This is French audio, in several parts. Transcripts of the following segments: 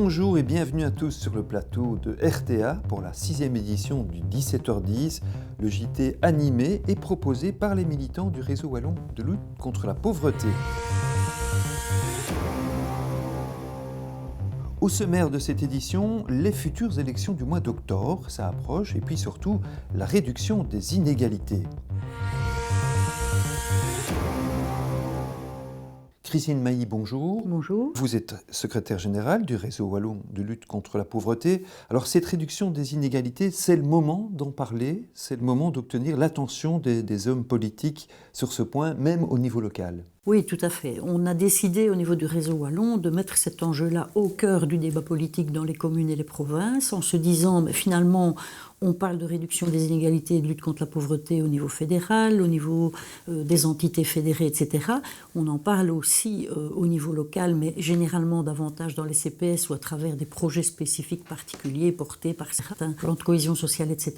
Bonjour et bienvenue à tous sur le plateau de RTA pour la 6e édition du 17h10, le JT animé et proposé par les militants du réseau wallon de lutte contre la pauvreté. Au sommaire de cette édition, les futures élections du mois d'octobre, ça approche, et puis surtout la réduction des inégalités. Christine Mailly, bonjour. Bonjour. Vous êtes secrétaire générale du réseau wallon de lutte contre la pauvreté. Alors cette réduction des inégalités, c'est le moment d'en parler, c'est le moment d'obtenir l'attention des hommes politiques sur ce point, même au niveau local. Oui, tout à fait. On a décidé au niveau du réseau wallon de mettre cet enjeu-là au cœur du débat politique dans les communes et les provinces, en se disant, mais finalement, on parle de réduction des inégalités et de lutte contre la pauvreté au niveau fédéral, au niveau des entités fédérées, etc. On en parle aussi au niveau local, mais généralement davantage dans les CPS ou à travers des projets spécifiques particuliers portés par certains plans de cohésion sociale, etc.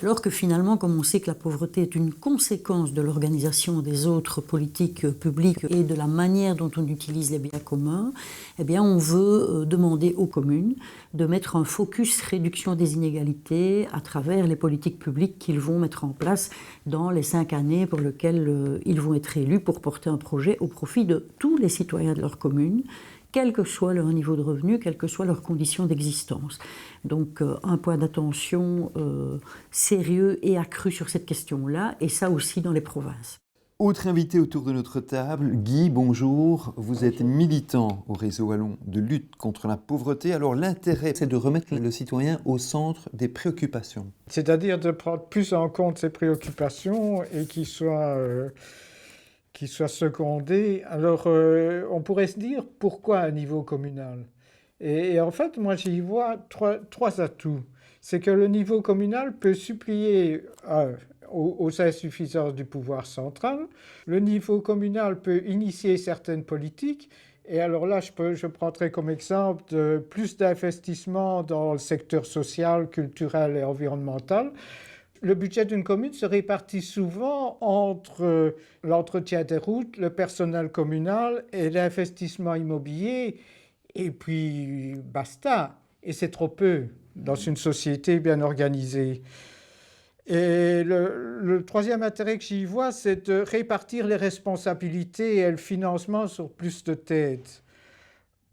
Alors que finalement, comme on sait que la pauvreté est une conséquence de l'organisation des autres politiques publiques et de la manière dont on utilise les biens communs, eh bien on veut demander aux communes de mettre un focus réduction des inégalités à travers les politiques publiques qu'ils vont mettre en place dans les 5 années pour lesquelles ils vont être élus pour porter un projet au profit de tous les citoyens de leur commune, quel que soit leur niveau de revenu, quelles que soient leurs conditions d'existence. Donc un point d'attention sérieux et accru sur cette question-là, et ça aussi dans les provinces. Autre invité autour de notre table, Guy, bonjour. Vous êtes militant au réseau wallon de lutte contre la pauvreté. Alors l'intérêt, c'est de remettre le citoyen au centre des préoccupations. C'est-à-dire de prendre plus en compte ses préoccupations et qu'il soit secondé. Alors on pourrait se dire pourquoi à niveau communal ? Et en fait, moi j'y vois trois atouts. C'est que le niveau communal peut supplier aux insuffisances du pouvoir central. Le niveau communal peut initier certaines politiques. Et alors là, je prendrai comme exemple plus d'investissement dans le secteur social, culturel et environnemental. Le budget d'une commune se répartit souvent entre l'entretien des routes, le personnel communal et l'investissement immobilier. Et puis, basta. Et c'est trop peu dans une société bien organisée. Et le troisième intérêt que j'y vois, c'est de répartir les responsabilités et le financement sur plus de têtes.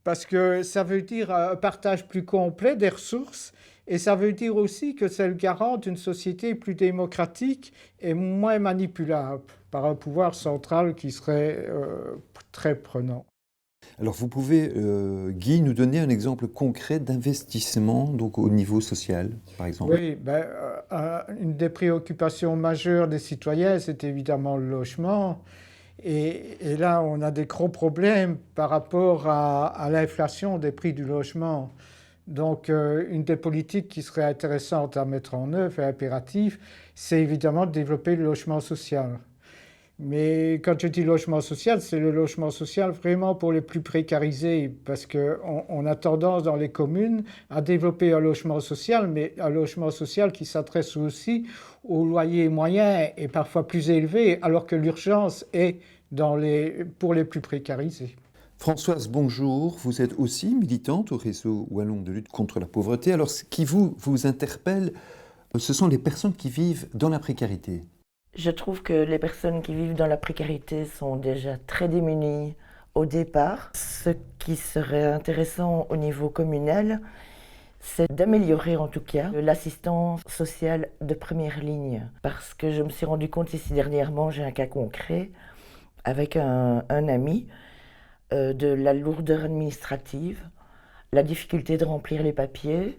Parce que ça veut dire un partage plus complet des ressources et ça veut dire aussi que c'est le garant d'une société plus démocratique et moins manipulable par un pouvoir central qui serait très prenant. Alors vous pouvez, Guy, nous donner un exemple concret d'investissement donc au niveau social, par exemple. Oui, une des préoccupations majeures des citoyens, c'est évidemment le logement. Et là, on a des gros problèmes par rapport à l'inflation des prix du logement. Donc, une des politiques qui serait intéressante à mettre en œuvre et impérative, c'est évidemment de développer le logement social. Mais quand je dis logement social, c'est le logement social vraiment pour les plus précarisés, parce qu'on a tendance dans les communes à développer un logement social, mais un logement social qui s'adresse aussi aux loyers moyens et parfois plus élevés, alors que l'urgence est pour les plus précarisés. Françoise, bonjour. Vous êtes aussi militante au réseau wallon de lutte contre la pauvreté. Alors, ce qui vous interpelle, ce sont les personnes qui vivent dans la précarité. Je trouve que les personnes qui vivent dans la précarité sont déjà très démunies au départ. Ce qui serait intéressant au niveau communal, c'est d'améliorer en tout cas l'assistance sociale de première ligne. Parce que je me suis rendu compte ici dernièrement, j'ai un cas concret avec un ami, de la lourdeur administrative, la difficulté de remplir les papiers,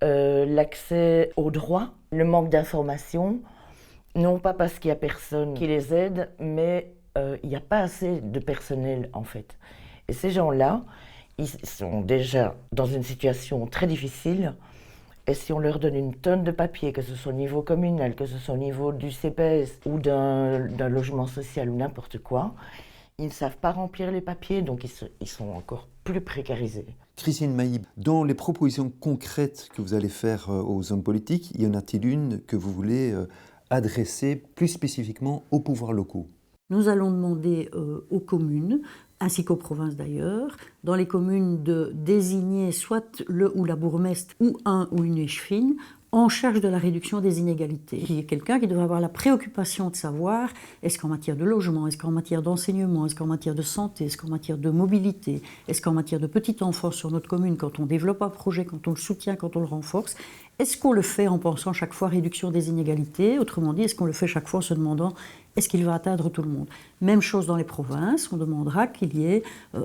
l'accès aux droits, le manque d'informations. Non pas parce qu'il n'y a personne qui les aide, mais il n'y a pas assez de personnel en fait. Et ces gens-là, ils sont déjà dans une situation très difficile. Et si on leur donne une tonne de papier, que ce soit au niveau communal, que ce soit au niveau du CPS ou d'un logement social ou n'importe quoi, ils ne savent pas remplir les papiers, donc ils sont encore plus précarisés. Christine Mailly, dans les propositions concrètes que vous allez faire aux hommes politiques, y en a-t-il une que vous voulez adresser plus spécifiquement aux pouvoirs locaux ? Nous allons demander aux communes ainsi qu'aux provinces d'ailleurs, dans les communes de désigner soit le ou la bourgmestre ou un ou une échevine en charge de la réduction des inégalités. Il y a quelqu'un qui devrait avoir la préoccupation de savoir est-ce qu'en matière de logement, est-ce qu'en matière d'enseignement, est-ce qu'en matière de santé, est-ce qu'en matière de mobilité, est-ce qu'en matière de petite enfance sur notre commune, quand on développe un projet, quand on le soutient, quand on le renforce, est-ce qu'on le fait en pensant chaque fois réduction des inégalités? Autrement dit, est-ce qu'on le fait chaque fois en se demandant est-ce qu'il va atteindre tout le monde? Même chose dans les provinces, on demandera qu'il y ait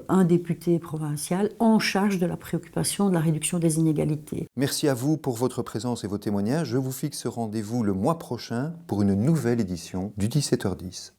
un député provincial en charge de la préoccupation de la réduction des inégalités. Merci à vous pour votre présence et vos témoignages. Je vous fixe rendez-vous le mois prochain pour une nouvelle édition du 17h10.